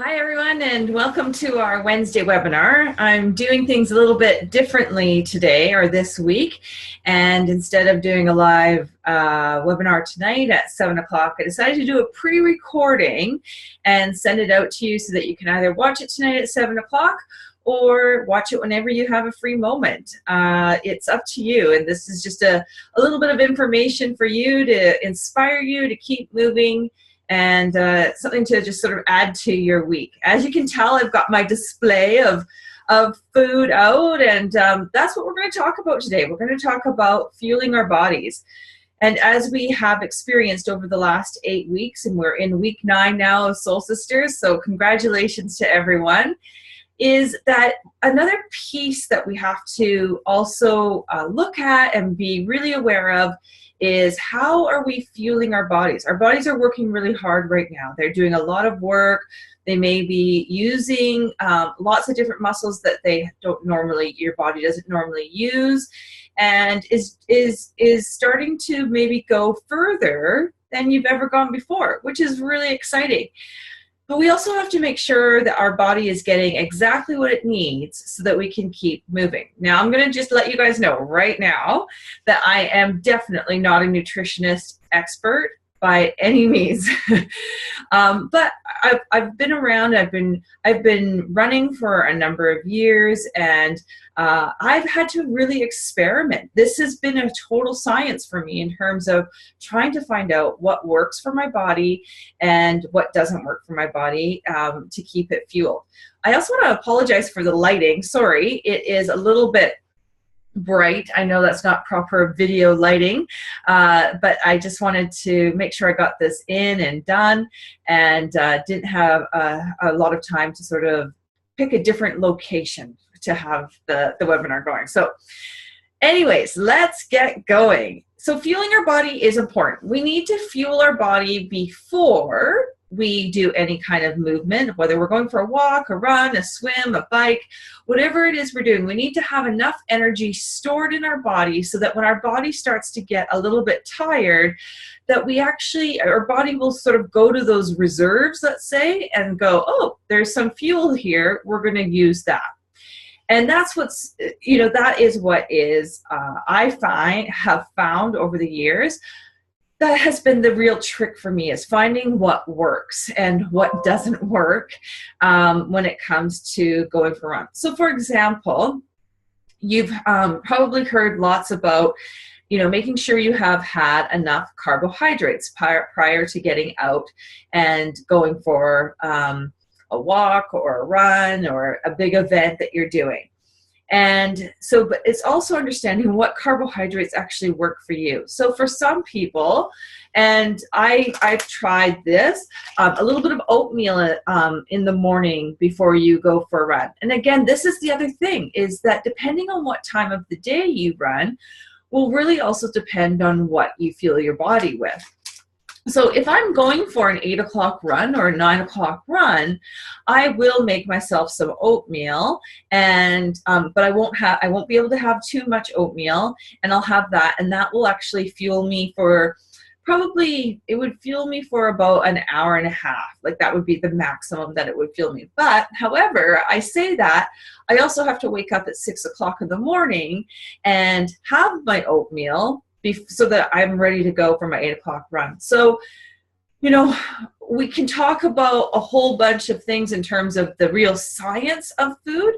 Hi everyone, and welcome to our Wednesday webinar. I'm doing things a little bit differently today or this week, and instead of doing a live webinar tonight at 7 o'clock, I decided to do a pre-recording and send it out to you so that you can either watch it tonight at 7 o'clock or watch it whenever you have a free moment. It's up to you, and this is just a little bit of information for you to inspire you to keep moving and something to just sort of add to your week. As you can tell, I've got my display of food out, and that's what we're going to talk about today. We're going to talk about fueling our bodies. And as we have experienced over the last 8 weeks, and we're in week 9 now of Soul Sisters, so congratulations to everyone, is that another piece that we have to also look at and be really aware of is how are we fueling our bodies? Our bodies are working really hard right now. They're doing a lot of work. They may be using lots of different muscles that they don't normally, your body doesn't normally use, and is starting to maybe go further than you've ever gone before, which is really exciting. But we also have to make sure that our body is getting exactly what it needs so that we can keep moving. Now, I'm going to just let you guys know right now that I am definitely not a nutritionist expert by any means. But I've been around, I've been running for a number of years, and I've had to really experiment. This has been a total science for me in terms of trying to find out what works for my body and what doesn't work for my body to keep it fueled. I also want to apologize for the lighting. Sorry, it is a little bit bright. I know that's not proper video lighting, but I just wanted to make sure I got this in and done, and didn't have a lot of time to sort of pick a different location to have the webinar going. So anyways, let's get going. So fueling our body is important. We need to fuel our body before we do any kind of movement, whether we're going for a walk, a run, a swim, a bike, whatever it is we're doing. We need to have enough energy stored in our body so that when our body starts to get a little bit tired, that we actually, our body will sort of go to those reserves, let's say, and go, oh, there's some fuel here, we're going to use that. And that's what's, that is what is, I have found over the years, that has been the real trick for me, is finding what works and what doesn't work when it comes to going for runs. So for example, you've probably heard lots about, making sure you have had enough carbohydrates prior to getting out and going for a walk or a run or a big event that you're doing. And so, but it's also understanding what carbohydrates actually work for you. So for some people, and I've tried this, a little bit of oatmeal in the morning before you go for a run. And again, this is the other thing, is that depending on what time of the day you run, will really also depend on what you fuel your body with. So if I'm going for an 8 o'clock run or a 9 o'clock run, I will make myself some oatmeal, and but I won't be able to have too much oatmeal, and I'll have that, and that will actually fuel me for it would fuel me for about an hour and a half. Like that would be the maximum that it would fuel me. But however, I say that I also have to wake up at 6 o'clock in the morning and have my oatmeal so that I'm ready to go for my 8 o'clock run. So, we can talk about a whole bunch of things in terms of the real science of food,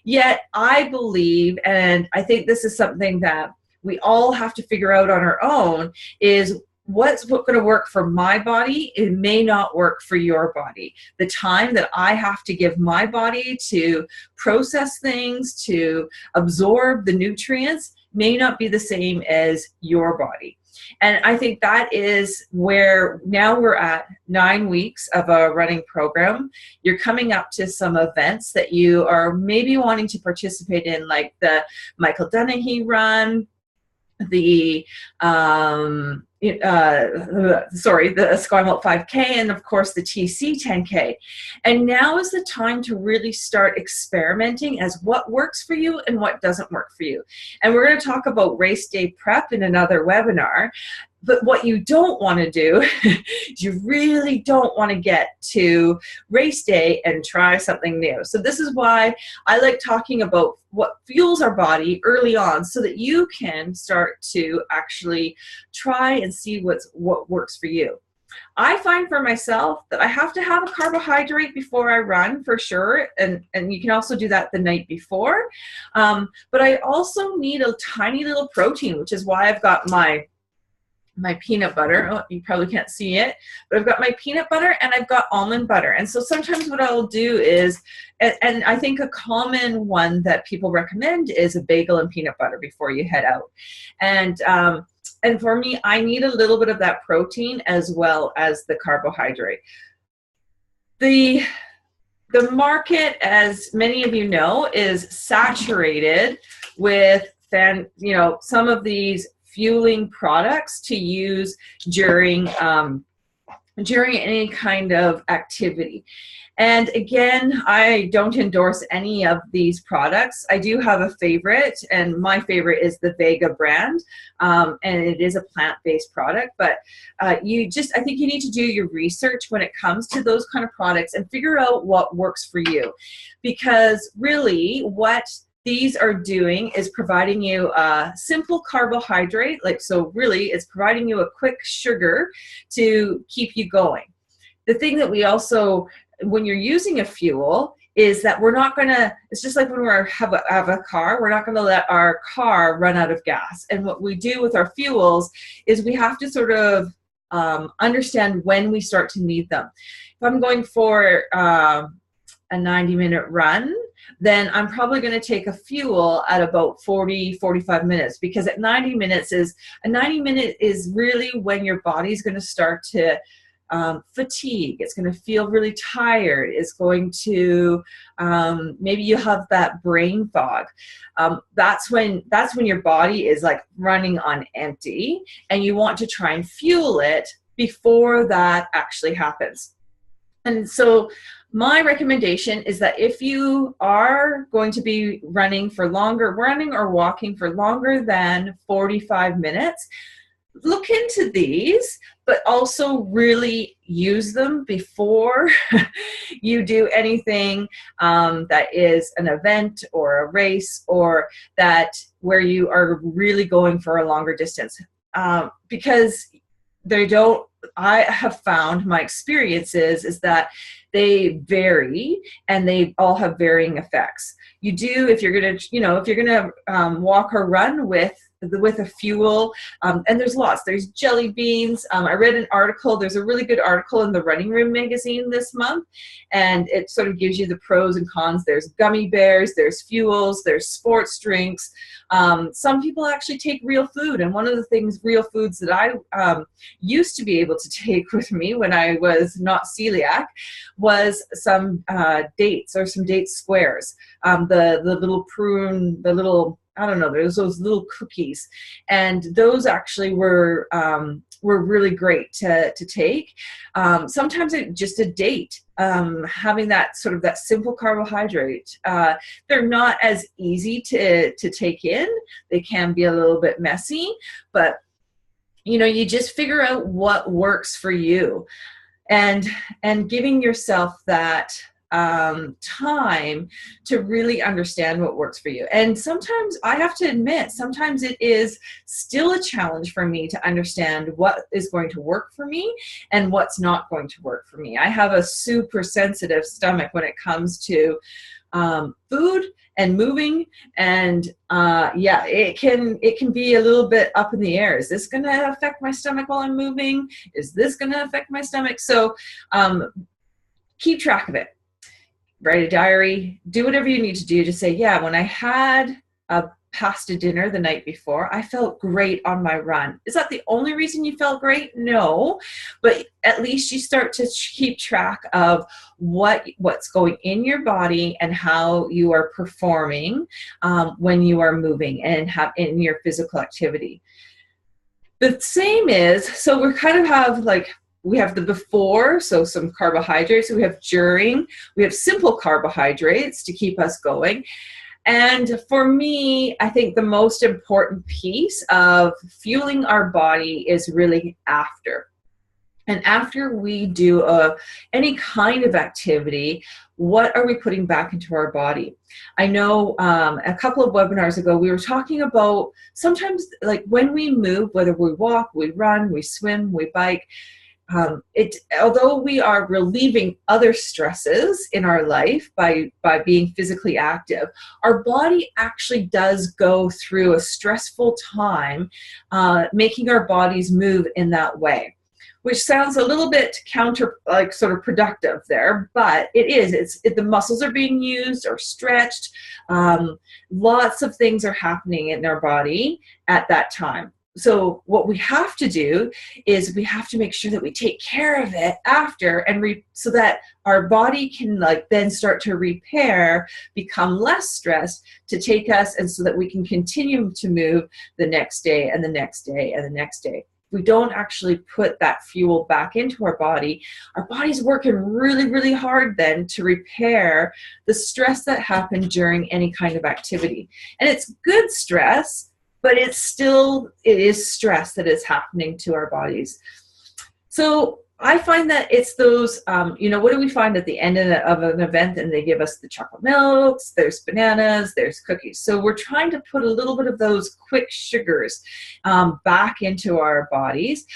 yet I believe, and I think this is something that we all have to figure out on our own, is what's going to work for my body, it may not work for your body. The time that I have to give my body to process things, to absorb the nutrients, may not be the same as your body. And I think that is where now we're at 9 weeks of a running program. You're coming up to some events that you are maybe wanting to participate in, like the Michael Dennehy run, the the Sky Melt 5K, and of course the TC 10K. And now is the time to really start experimenting as what works for you and what doesn't work for you. And we're going to talk about race day prep in another webinar. But what you don't want to do is you really don't want to get to race day and try something new. So this is why I like talking about what fuels our body early on, so that you can start to actually try and see what works for you. I find for myself that I have to have a carbohydrate before I run, for sure, and you can also do that the night before. But I also need a tiny little protein, which is why I've got my peanut butter. Oh, you probably can't see it, but I've got my peanut butter and I've got almond butter. And so sometimes what I'll do is, and I think a common one that people recommend is a bagel and peanut butter before you head out. And for me, I need a little bit of that protein as well as the carbohydrate. The market, as many of you know, is saturated with some of these fueling products to use during any kind of activity. And again, I don't endorse any of these products. I do have a favorite, and my favorite is the Vega brand, and it is a plant-based product. But I think you need to do your research when it comes to those kind of products and figure out what works for you, because really what these are doing is providing you a simple carbohydrate, so really it's providing you a quick sugar to keep you going. The thing that we also, when you're using a fuel, is that we're not gonna, it's just like when we have a car, we're not gonna let our car run out of gas. And what we do with our fuels is we have to sort of understand when we start to need them. If I'm going for a 90-minute run, then I'm probably going to take a fuel at about 40-45 minutes, because at 90 minutes is really when your body's going to start to fatigue. It's going to feel really tired. It's going to maybe you have that brain fog. That's when your body is like running on empty, and you want to try and fuel it before that actually happens. And so my recommendation is that if you are going to be running or walking for longer than 45 minutes, look into these, but also really use them before you do anything that is an event or a race, or where you are really going for a longer distance, because I have found, my experience is that they vary, and they all have varying effects. You do, if you're gonna walk or run with a fuel, and there's lots. There's jelly beans. I read an article. There's a really good article in the Running Room magazine this month, and it sort of gives you the pros and cons. There's gummy bears. There's fuels. There's sports drinks. Some people actually take real food, and one of the real foods that I used to be able to take with me when I was not celiac was some dates, or some date squares. The little prune, I don't know, there's those little cookies, and those actually were really great to take. Sometimes just a date, having that sort of that simple carbohydrate. They're not as easy to take in. They can be a little bit messy, but you just figure out what works for you, and giving yourself that time to really understand what works for you. And sometimes, I have to admit, sometimes it is still a challenge for me to understand what is going to work for me and what's not going to work for me. I have a super sensitive stomach when it comes to food and moving, and it can be a little bit up in the air. Is this going to affect my stomach while I'm moving? Is this going to affect my stomach? So keep track of it. Write a diary, do whatever you need to do to say, yeah, when I had a pasta dinner the night before, I felt great on my run. Is that the only reason you felt great? No, but at least you start to keep track of what's going in your body and how you are performing when you are moving and in your physical activity. The same is, so we kind of have like, we have the before, so some carbohydrates, we have during, we have simple carbohydrates to keep us going. And for me, I think the most important piece of fueling our body is really after. And after we do any kind of activity, what are we putting back into our body? I know a couple of webinars ago, we were talking about sometimes like when we move, whether we walk, we run, we swim, we bike, although we are relieving other stresses in our life by being physically active, our body actually does go through a stressful time, making our bodies move in that way, which sounds a little bit counter, like sort of productive there, but it is. The muscles are being used or stretched. Lots of things are happening in our body at that time. So what we have to do is we have to make sure that we take care of it after, and so that our body can like then start to repair, become less stressed, to take us, and so that we can continue to move the next day and the next day and the next day. We don't actually put that fuel back into our body's working really, really hard then to repair the stress that happened during any kind of activity. And it's good stress, but it is stress that is happening to our bodies. So I find that it's those, what do we find at the end of an event? And they give us the chocolate milks, there's bananas, there's cookies. So we're trying to put a little bit of those quick sugars back into our bodies.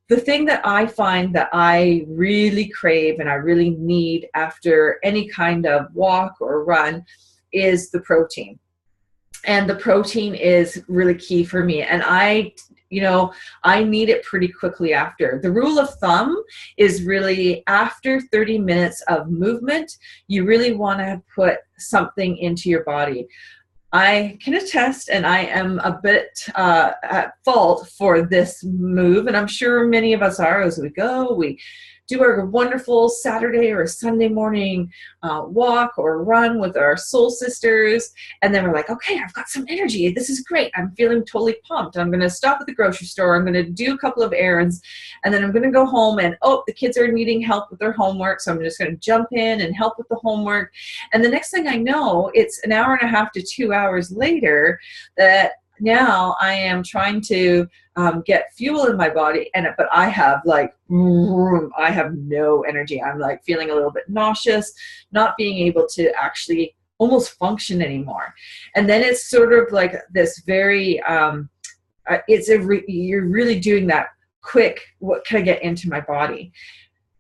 The thing that I find that I really crave and I really need after any kind of walk or run is the protein. And the protein is really key for me. And I need it pretty quickly after. The rule of thumb is really after 30 minutes of movement, you really want to put something into your body. I can attest, and I am a bit at fault for this move, and I'm sure many of us are as we go. We do our wonderful Saturday or Sunday morning walk or run with our soul sisters, and then we're like, okay, I've got some energy. This is great. I'm feeling totally pumped. I'm going to stop at the grocery store. I'm going to do a couple of errands, and then I'm going to go home, and the kids are needing help with their homework, so I'm just going to jump in and help with the homework. And the next thing I know, it's an hour and a half to 2 hours later that now I am trying to get fuel in my body, but I have I have no energy. I'm like feeling a little bit nauseous, not being able to actually almost function anymore. And then it's sort of like this very, you're really doing that quick, what can I get into my body?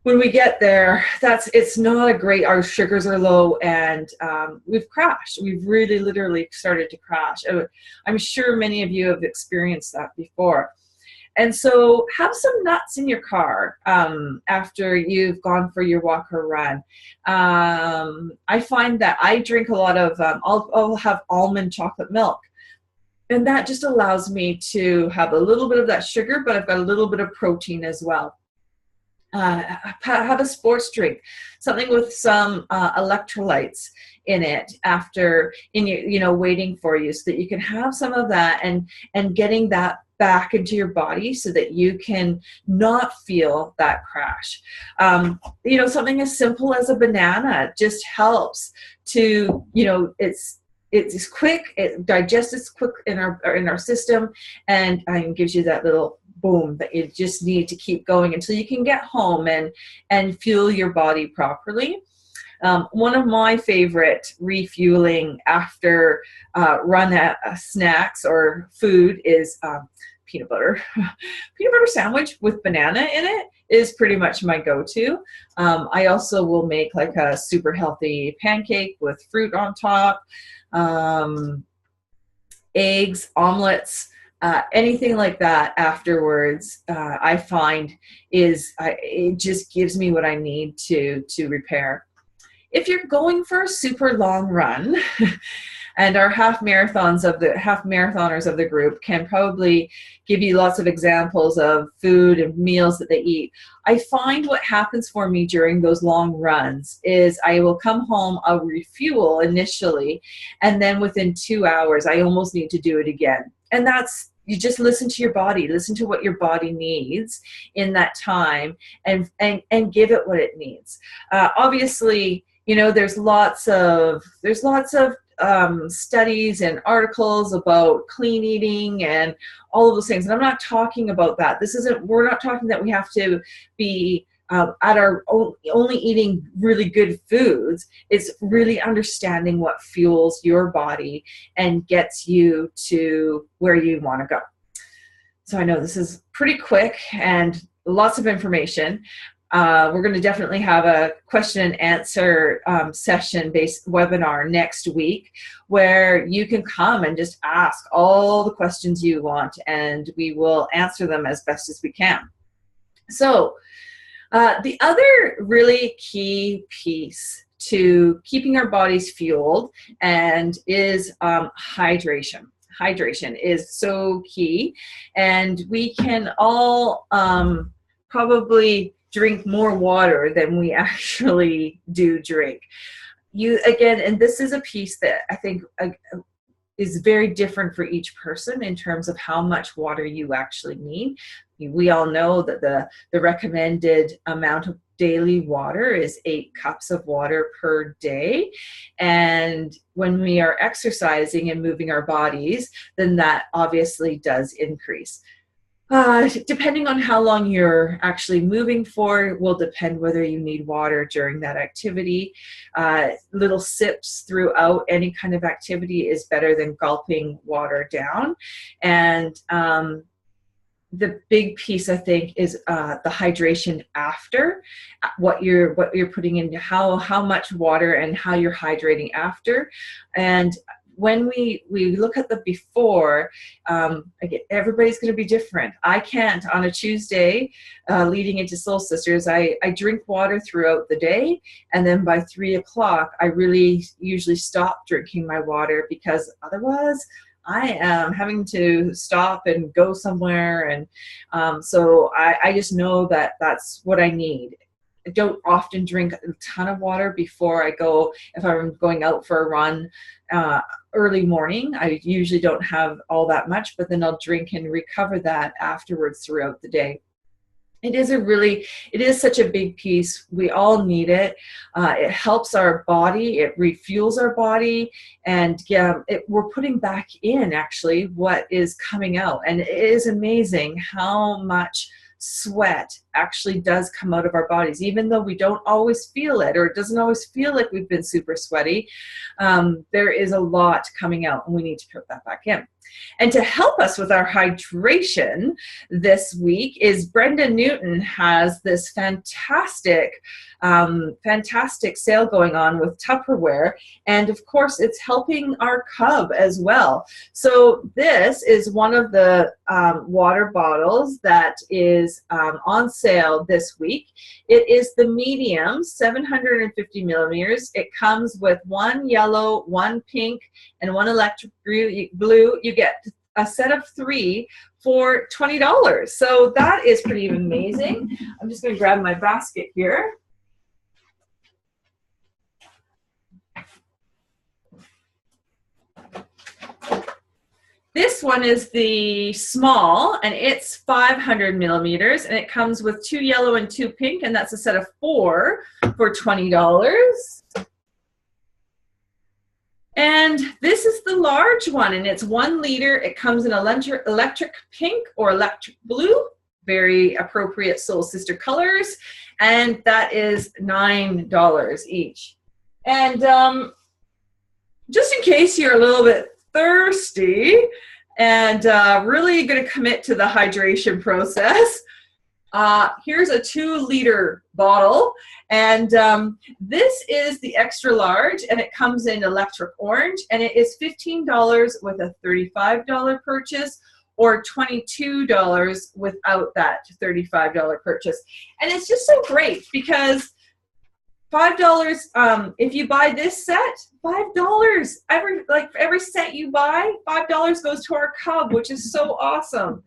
When we get there, it's not a great, our sugars are low, and we've crashed. We've really literally started to crash. I'm sure many of you have experienced that before. And so have some nuts in your car after you've gone for your walk or run. I find that I drink a lot of, I'll have almond chocolate milk. And that just allows me to have a little bit of that sugar, but I've got a little bit of protein as well. Have a sports drink, something with some electrolytes in it after waiting for you, so that you can have some of that and getting that back into your body so that you can not feel that crash. Something as simple as a banana just helps to, it's quick, it digests quick in our system, and gives you that little boom that you just need to keep going until you can get home and fuel your body properly. One of my favorite refueling after run snacks or food is peanut butter. Peanut butter sandwich with banana in it is pretty much my go-to. I also will make like a super healthy pancake with fruit on top, eggs, omelets, anything like that afterwards. I find it just gives me what I need to repair. If you're going for a super long run, and our half marathoners of the group can probably give you lots of examples of food and meals that they eat. I find what happens for me during those long runs is I will come home, I'll refuel initially, and then within 2 hours, I almost need to do it again. And that's you just listen to your body, listen to what your body needs in that time, and give it what it needs. Obviously, there's lots of studies and articles about clean eating and all of those things. And I'm not talking about that. We're not talking that we have to be at our only eating really good foods. It's really understanding what fuels your body and gets you to where you want to go. So I know this is pretty quick and lots of information. We're going to definitely have a question and answer session-based webinar next week where you can come and just ask all the questions you want, and we will answer them as best as we can. So the other really key piece to keeping our bodies fueled is hydration. Hydration is so key, and we can all probably drink more water than we actually do drink. And this is a piece that I think is very different for each person in terms of how much water you actually need. We all know that the recommended amount of daily water is 8 cups of water per day. And when we are exercising and moving our bodies, then that obviously does increase. Depending on how long you're actually moving for will depend whether you need water during that activity. Little sips throughout any kind of activity is better than gulping water down. And the big piece, I think, is the hydration after, what you're putting in, how much water and how you're hydrating after. And when we look at the before, again, everybody's going to be different. I can't on a Tuesday leading into Soul Sisters. I drink water throughout the day, and then by 3 o'clock, I really usually stop drinking my water, because otherwise I am having to stop and go somewhere. And so I just know that that's what I need. I don't often drink a ton of water before I go. If I'm going out for a run early morning, I usually don't have all that much, but then I'll drink and recover that afterwards throughout the day. It is such a big piece. We all need it. It helps our body. It refuels our body. And we're putting back in, actually, what is coming out. And it is amazing how much sweat actually does come out of our bodies, even though we don't always feel it, or it doesn't always feel like we've been super sweaty. There is a lot coming out, and we need to put that back in. And to help us with our hydration this week is Brenda Newton has this fantastic sale going on with Tupperware. And of course, it's helping our cub as well. So this is one of the water bottles that is on sale this week. It is the medium, 750 millimeters. It comes with 1 yellow, 1 pink, and 1 electric blue. You get a set of 3 for $20. So that is pretty amazing. I'm just going to grab my basket here. This one is the small, and it's 500 millimeters, and it comes with 2 yellow and 2 pink, and that's a set of 4 for $20. And this is the large one, and it's 1 liter. It comes in electric pink or electric blue, very appropriate Soul Sister colors, and that is $9 each. And just in case you're a little bit thirsty and really going to commit to the hydration process, here's a 2-liter bottle, and this is the extra large, and it comes in electric orange, and it is $15 with a $35 purchase, or $22 without that $35 purchase. And it's just so great because $5, if you buy this set, $5 every set you buy, $5 goes to our cub, which is so awesome.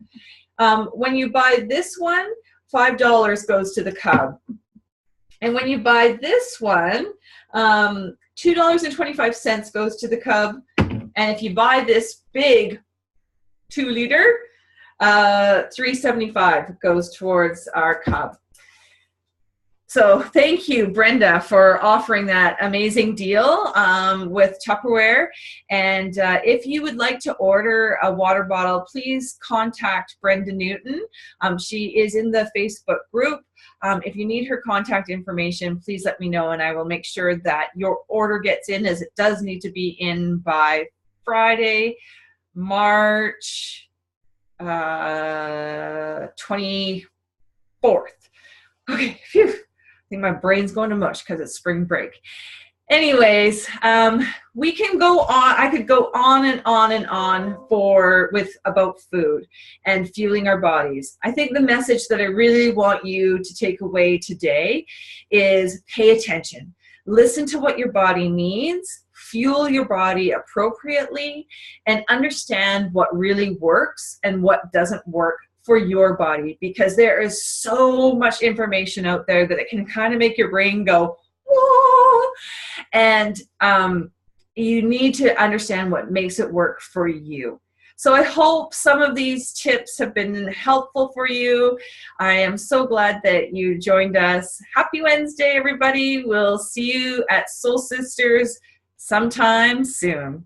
When you buy this one, $5 goes to the cub. And when you buy this one, $2.25 goes to the cub. And if you buy this big 2-liter, $3.75 goes towards our cub. So thank you, Brenda, for offering that amazing deal with Tupperware. And if you would like to order a water bottle, please contact Brenda Newton. She is in the Facebook group. If you need her contact information, please let me know, and I will make sure that your order gets in, as it does need to be in by Friday, March 24th. Okay, phew. I think my brain's going to mush because it's spring break. Anyways, we can go on. I could go on and on and on about food and fueling our bodies. I think the message that I really want you to take away today is pay attention. Listen to what your body needs, fuel your body appropriately, and understand what really works and what doesn't work for your body, because there is so much information out there that it can kind of make your brain go, whoa, and you need to understand what makes it work for you. So I hope some of these tips have been helpful for you. I am so glad that you joined us. Happy Wednesday, everybody. We'll see you at Soul Sisters sometime soon.